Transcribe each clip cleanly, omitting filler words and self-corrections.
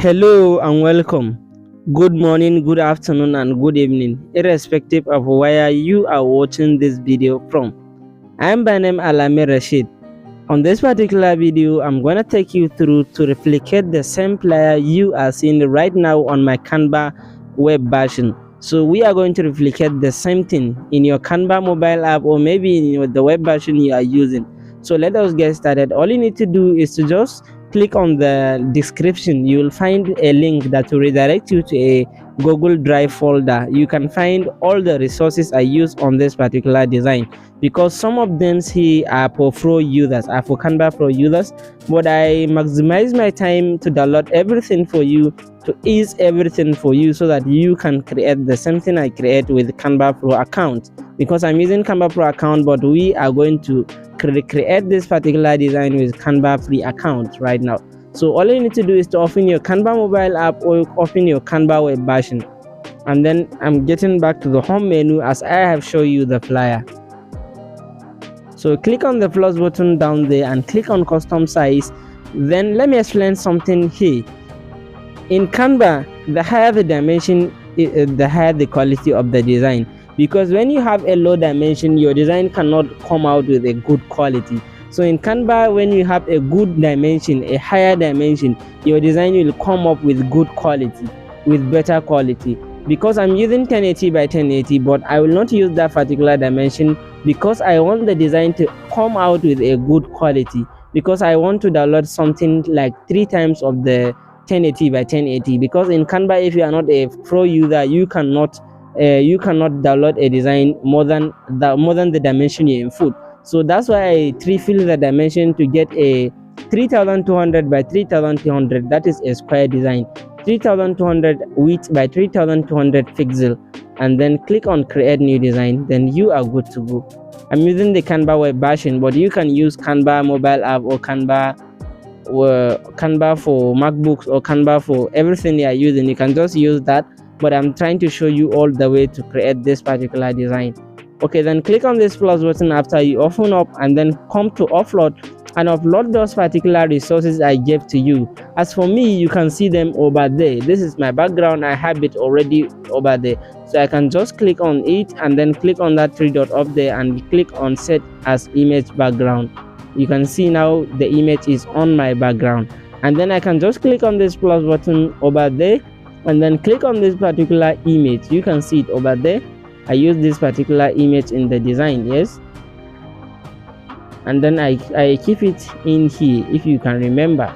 Hello and welcome. Good morning, good afternoon, and good evening, irrespective of where you are watching this video from. I am by name Alame Rashid. On this particular video, I'm going to take you through to replicate the same player you are seeing right now on my Canva web version. So we are going to replicate the same thing in your Canva mobile app or maybe in the web version you are using. So let us get started. All you need to do is to just click on the description. You will find a link that will redirect you to a Google Drive folder. You can find all the resources I use on this particular design, because some of them here are for pro users, are for Canva pro users, but I maximize my time to download everything for you, to ease everything for you, so that you can create the same thing I create with Canva Pro account. Because I'm using Canva Pro account, but we are going to create this particular design with Canva free account right now. So all you need to do is to open your Canva mobile app or open your Canva web version, and then I'm getting back to the home menu as I have shown you the flyer. So click on the plus button down there and click on custom size. Then let me explain something here. In Canva, the higher the dimension, the higher the quality of the design, because when you have a low dimension, your design cannot come out with a good quality. So in Canva, when you have a good dimension, a higher dimension, your design will come up with good quality, with better quality. Because I'm using 1080 by 1080, but I will not use that particular dimension because I want the design to come out with a good quality, because I want to download something like 3 times of the 1080 by 1080. Because in Canva, if you are not a pro user, you cannot download a design more than the dimension you input. So that's why I triple the dimension to get a 3200 by 3200, that is a square design, 3200 width by 3200 pixel, and then click on create new design. Then you are good to go. I'm using the Canva web version, but you can use Canva mobile app or Canva for MacBooks or Canva for everything you are using. You can just use that, but I'm trying to show you all the way to create this particular design. Okay, then click on this plus button after you open up, and then come to upload and upload those particular resources I gave to you. As for me, you can see them over there. This is my background. I have it already over there, so I can just click on it and then click on that 3 dot up there and click on set as image background. You can see now the image is on my background, and then I can just click on this plus button over there and then click on this particular image. You can see it over there. I use this particular image in the design, yes, and then I keep it in here, if you can remember.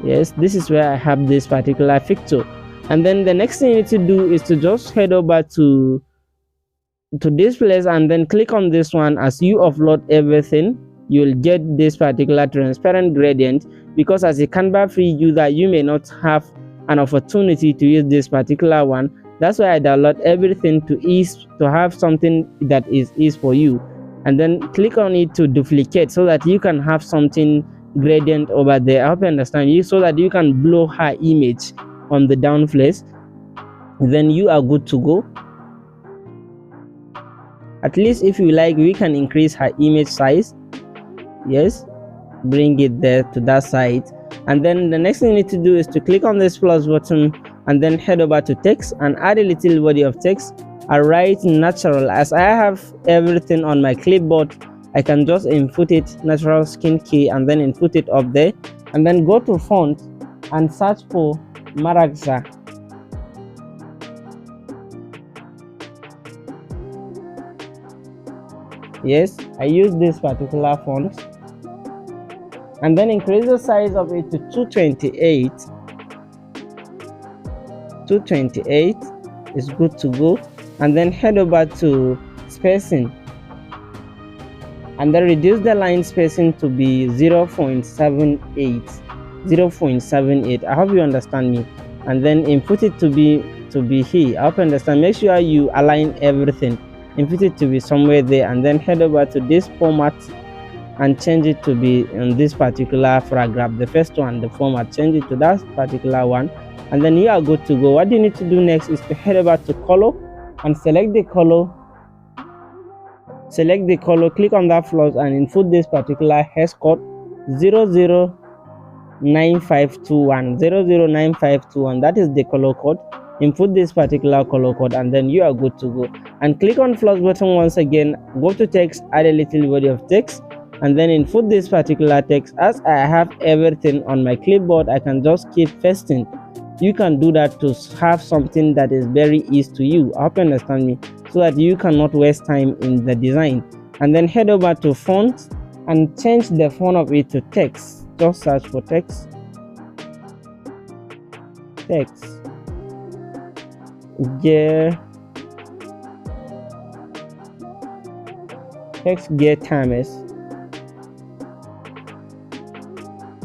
Yes, this is where I have this particular picture. And then the next thing you need to do is to just head over to this place and then click on this one. As you upload everything, you'll get this particular transparent gradient, because as a Canva free user, you may not have an opportunity to use this particular one. That's why I download everything to have something that is easy for you, and then click on it to duplicate so that you can have something gradient over there. I hope you understand, you, so that you can blow her image on the down place. Then you are good to go. At least if you like, we can increase her image size. Yes, bring it there to that side. And then the next thing you need to do is to click on this plus button and then head over to text and add a little body of text. I write natural. As I have everything on my clipboard, I can just input it natural skin key and then input it up there, and then go to font and search for Maragsa. Yes, I use this particular font, and then increase the size of it to 228. 228 is good to go. And then head over to spacing and then reduce the line spacing to be 0.78. 0.78. I hope you understand me. And then input it to be here. I hope you understand. Make sure you align everything, input it to be somewhere there, and then head over to this format and change it to be in this particular paragraph. The first one, the format, change it to that particular one, and then you are good to go. What you need to do next is to head over to color and select the color, click on that plus and input this particular hash code 00 9521 009521. That is the color code. Input this particular color code and then you are good to go. And click on plus button once again, go to text, add a little body of text, and then input this particular text. As I have everything on my clipboard, I can just keep pasting. You can do that to have something that is very easy to you. I hope you understand me, so that you cannot waste time in the design. And then head over to font and change the font of it to text. Just search for text gear Times.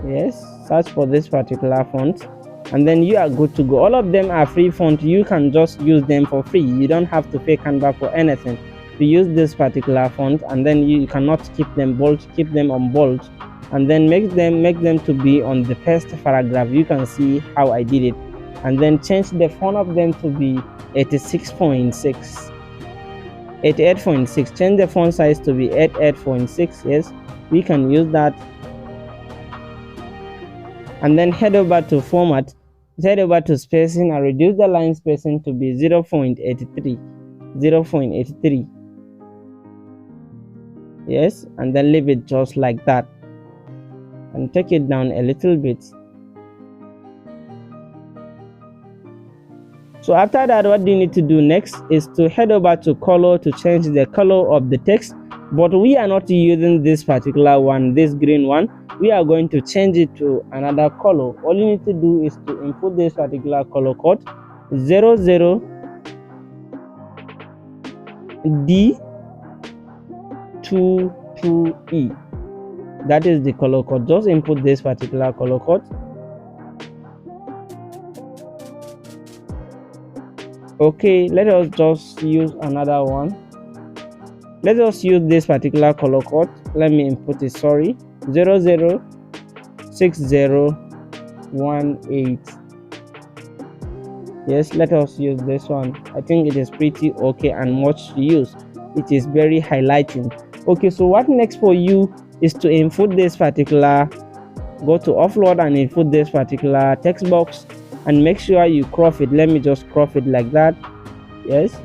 Yes, search for this particular font and then you are good to go. All of them are free font. You can just use them for free. You don't have to pay Canva for anything to use this particular font. And then you cannot keep them bold, keep them on bold, and then make them to be on the first paragraph. You can see how I did it. And then change the font of them to be 88.6. Change the font size to be 88.6. yes, we can use that. And then head over to format, head over to spacing and reduce the line spacing to be 0.83. Yes, and then leave it just like that and take it down a little bit. So after that, what you need to do next is to head over to color to change the color of the text. But we are not using this particular one, this green one. We are going to change it to another color. All you need to do is to input this particular color code 00D22E. That is the color code. Just input this particular color code. Okay, let us just use another one. Let us use this particular color code. Let me input it. 006018. Yes, let us use this one. I think it is pretty okay and much to use. It is very highlighting. Okay, so what next for you is to input this particular, go to offload and input this particular text box and make sure you crop it. Let me just crop it like that. Yes,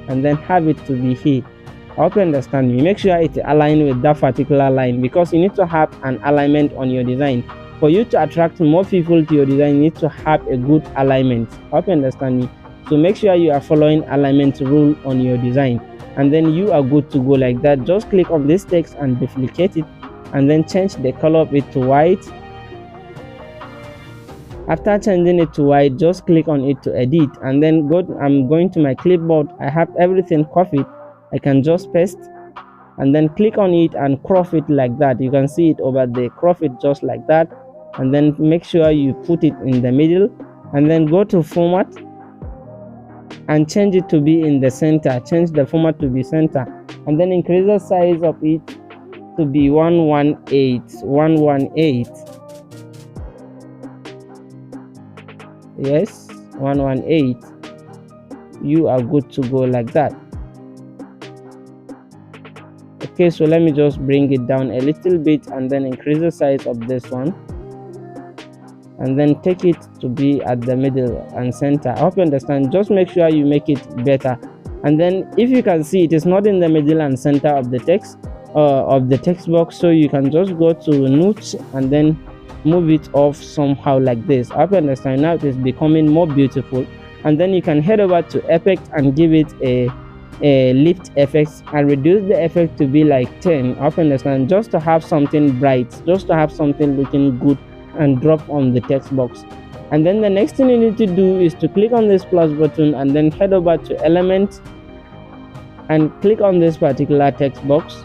and then have it to be here. I hope you understand me. Make sure it's aligned with that particular line, because you need to have an alignment on your design. For you to attract more people to your design, you need to have a good alignment. I hope you understand me. So make sure you are following alignment rule on your design, and then you are good to go like that. Just click on this text and duplicate it, and then change the color of it to white. After changing it to white, just click on it to edit, and then I'm going to my clipboard. I have everything copied. I can just paste and then click on it and crop it like that. You can see it over there. Crop it just like that, and then make sure you put it in the middle, and then go to format and change it to be in the center. Change the format to be center, and then increase the size of it to be 118. Yes, 118. You are good to go like that. Okay, so let me just bring it down a little bit and then increase the size of this one, and then take it to be at the middle and center. I hope you understand. Just make sure you make it better. And then if you can see, it is not in the middle and center of the text box, so you can just go to notch and then move it off somehow like this. I hope you understand. Now it is becoming more beautiful, and then you can head over to effect and give it a lift effects and reduce the effect to be like 10. I hope you understand. Just to have something bright, just to have something looking good, and drop on the text box. And then the next thing you need to do is to click on this plus button and then head over to element and click on this particular text box,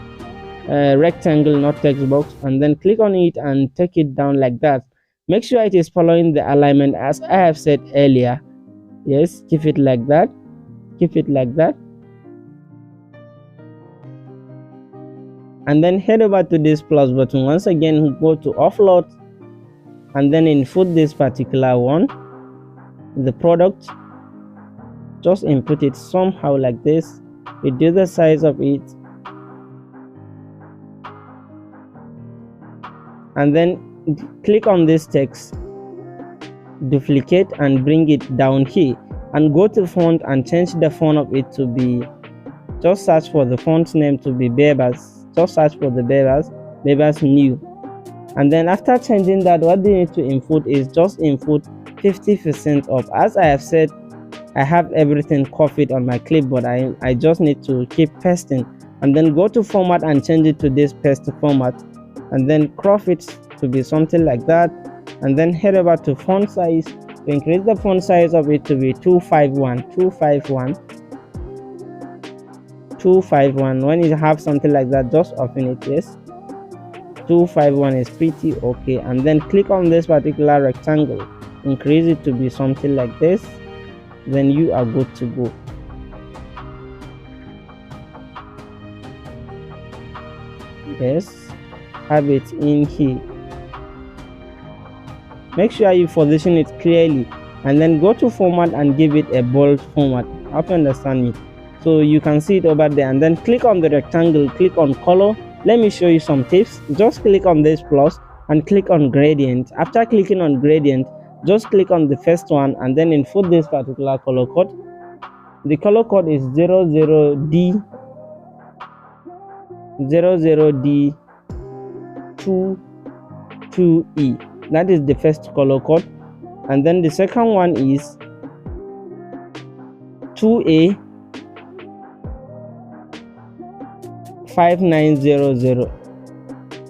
rectangle, not text box, and then click on it and take it down like that. Make sure it is following the alignment as I have said earlier. Yes, keep it like that, keep it like that, and then head over to this plus button once again. Go to offload and then input this particular one, the product. Just input it somehow like this, reduce the size of it, and then click on this text, duplicate and bring it down here, and go to font and change the font of it to be, just search for the font name to be Bebas. Just search for the Bebas new. And then after changing that, what you need to input is just input 50% of. As I have said, I have everything copied on my clipboard. I just need to keep pasting, and then go to format and change it to this paste format, and then crop it to be something like that, and then head over to font size to increase the font size of it to be 251. When you have something like that, just open it. Yes, 251 is pretty okay. And then click on this particular rectangle, increase it to be something like this, then you are good to go. Yes, have it in here. Make sure you position it clearly, and then go to format and give it a bold format. I hope you understand me. So you can see it over there, and then click on the rectangle, click on color. Let me show you some tips. Just click on this plus and click on gradient. After clicking on gradient, just click on the first one and then input this particular color code. The color code is 00D22E. That is the first color code. And then the second one is 2A 5900.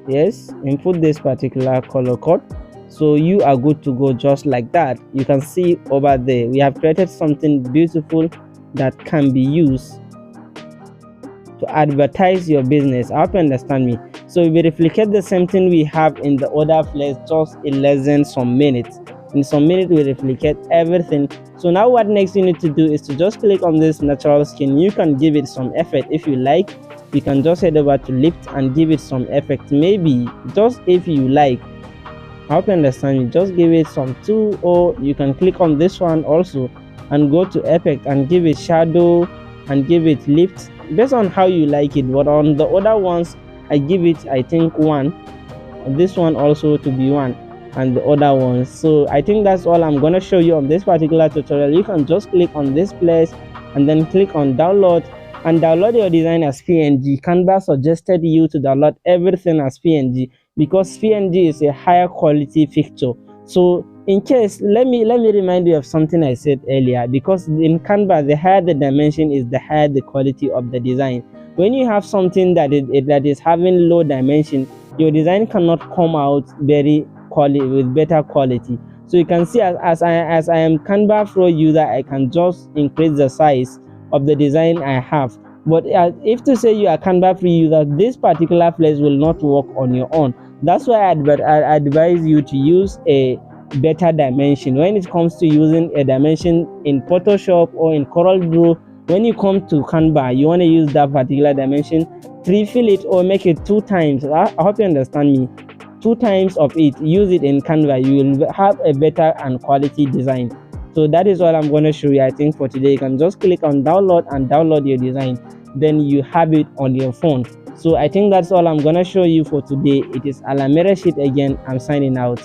Yes, input this particular color code, so you are good to go. Just like that, you can see over there we have created something beautiful that can be used to advertise your business. I hope you understand me. So we replicate the same thing we have in the other place, just in less than some minutes. In some minutes we replicate everything. So now what next you need to do is to just click on this natural skin. You can give it some effect if you like. You can just head over to lift and give it some effect, maybe just if you like. I hope you understand me. Just give it some 2, or you can click on this one also and go to effect and give it shadow and give it lift, based on how you like it. But on the other ones, I give it, I think, 1, this one also to be 1, and the other ones. So I think that's all I'm gonna show you on this particular tutorial. You can just click on this place and then click on download and download your design as PNG. Canva suggested you to download everything as PNG because PNG is a higher quality picture. So in case, let me remind you of something I said earlier, because in Canva, the higher the dimension is, the higher the quality of the design. When you have something that is having low dimension, your design cannot come out with better quality. So you can see, as I am Canva Pro user, I can just increase the size of the design I have. But if to say you are Canva Pro user, this particular place will not work on your own. That's why I advise you to use a better dimension. When it comes to using a dimension in Photoshop or in CorelDRAW, when you come to Canva, you want to use that particular dimension, pre-fill it or make it 2 times. I hope you understand me. 2 times of it, use it in Canva. You will have a better and quality design. So that is what I'm going to show you. I think for today, you can just click on download and download your design, then you have it on your phone. So I think that's all I'm going to show you for today. It is Alamere Sheet again. I'm signing out.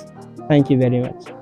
Thank you very much.